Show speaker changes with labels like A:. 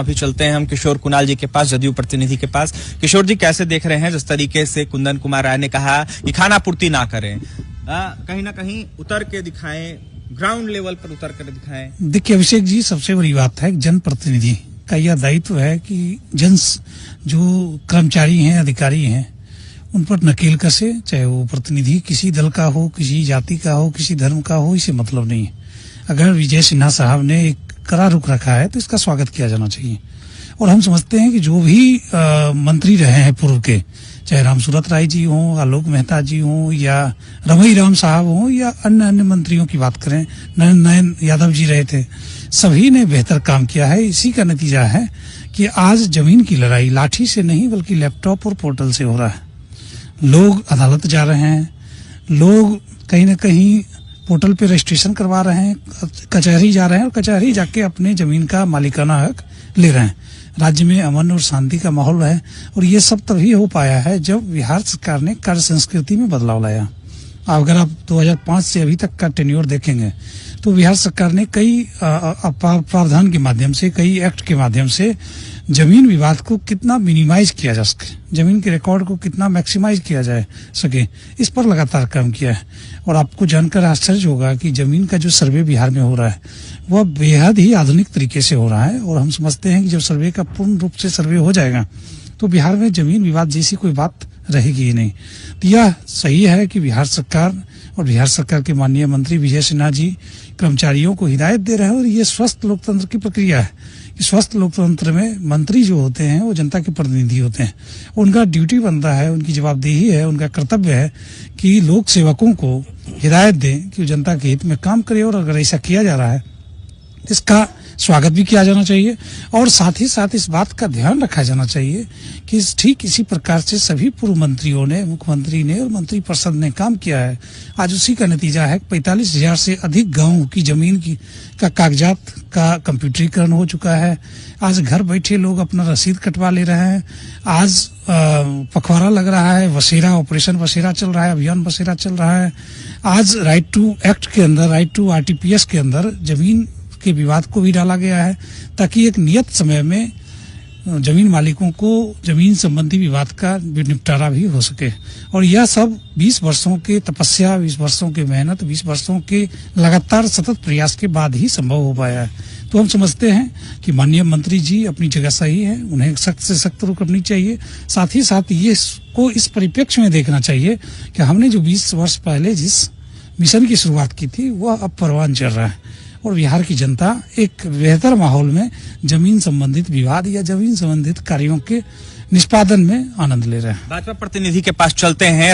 A: अभी चलते हैं हम किशोर कुणाल जी के पास, जदयू प्रतिनिधि के पास। किशोर जी, कैसे देख रहे हैं जिस तरीके से कुंदन कुमार राय ने कहा कि खाना पूर्ति ना करें, कहीं ना कहीं उतर के दिखाएं, ग्राउंड लेवल पर उतर कर दिखाएं?
B: देखिए अभिषेक जी, सबसे बड़ी बात है जनप्रतिनिधि का यह दायित्व है कि जो कर्मचारी हैं, अधिकारी हैं, उन पर नकेल कसे। चाहे वो प्रतिनिधि किसी दल का हो, किसी जाति का हो, किसी धर्म का हो, इसे मतलब नहीं है। अगर विजय सिन्हा साहब ने एक कड़ा रुख रखा है तो इसका स्वागत किया जाना चाहिए। और हम समझते हैं कि जो भी मंत्री रहे हैं पूर्व के, चाहे रामसूरत राय जी हों, आलोक मेहता जी हों, या रमई राम साहब हों, या अन्य मंत्रियों की बात करें, नयन यादव जी रहे थे, सभी ने बेहतर काम किया है। इसी का नतीजा है कि आज जमीन की लड़ाई लाठी से नहीं बल्कि लैपटॉप और पोर्टल से हो रहा है। लोग अदालत जा रहे हैं, लोग कहीं न कहीं पोर्टल पे रजिस्ट्रेशन करवा रहे हैं, कचहरी जा रहे हैं और कचहरी जाके अपने जमीन का मालिकाना हक ले रहे हैं। राज्य में अमन और शांति का माहौल है और ये सब तभी हो पाया है जब बिहार सरकार ने कार्य संस्कृति में बदलाव लाया। अगर आप 2005 से अभी तक का टेन्योर देखेंगे तो बिहार सरकार ने कई प्रावधान के माध्यम से, कई एक्ट के माध्यम से जमीन विवाद को कितना मिनिमाइज किया जा सके, जमीन के रिकॉर्ड को कितना मैक्सिमाइज किया जा सके, इस पर लगातार काम किया है। और आपको जानकर आश्चर्य होगा कि जमीन का जो सर्वे बिहार में हो रहा है वह बेहद ही आधुनिक तरीके से हो रहा है। और हम समझते हैं कि जब सर्वे का पूर्ण रूप से सर्वे हो जाएगा तो बिहार में जमीन विवाद जैसी कोई बात रहेगी ही नहीं। तो यह सही है कि बिहार सरकार और बिहार सरकार के माननीय मंत्री विजय सिन्हा जी कर्मचारियों को हिदायत दे रहे हैं। और ये स्वस्थ लोकतंत्र की प्रक्रिया है कि स्वस्थ लोकतंत्र में मंत्री जो होते हैं वो जनता के प्रतिनिधि होते हैं। उनका ड्यूटी बनता है, उनकी जवाबदेही है, उनका कर्तव्य है कि लोक सेवकों को हिदायत दें कि वो जनता के हित में काम करे। और अगर ऐसा किया जा रहा है इसका स्वागत भी किया जाना चाहिए। और साथ ही साथ इस बात का ध्यान रखा जाना चाहिए कि ठीक इसी प्रकार से सभी पूर्व मंत्रियों ने, मुख्यमंत्री ने और मंत्रिपरिषद ने काम किया है। आज उसी का नतीजा है 45,000 से अधिक गांव की जमीन का कागजात का कंप्यूटरीकरण हो चुका है। आज घर बैठे लोग अपना रसीद कटवा ले रहे हैं। आज पखवाड़ा लग रहा है, वसेरा, ऑपरेशन वसेरा चल रहा है, अभियान वसेरा चल रहा है। आज राइट टू एक्ट के अंदर, राइट टू RTPS के अंदर जमीन के विवाद को भी डाला गया है ताकि एक नियत समय में जमीन मालिकों को जमीन संबंधी विवाद का निपटारा भी हो सके। और यह सब 20 वर्षों के तपस्या, 20 वर्षों की मेहनत, 20 वर्षों के लगातार सतत प्रयास के बाद ही संभव हो पाया है। तो हम समझते हैं कि माननीय मंत्री जी अपनी जगह सही है, उन्हें सख्त से सख्त रुख करनी चाहिए। साथ ही साथ ये को इस परिप्रेक्ष्य में देखना चाहिए कि हमने जो 20 वर्ष पहले जिस मिशन की शुरुआत की थी वह अब परवान चढ़ रहा है और बिहार की जनता एक बेहतर माहौल में जमीन संबंधित विवाद या जमीन संबंधित कार्यों के निष्पादन में आनंद ले रहे हैं।
A: भाजपा प्रतिनिधि के पास चलते हैं।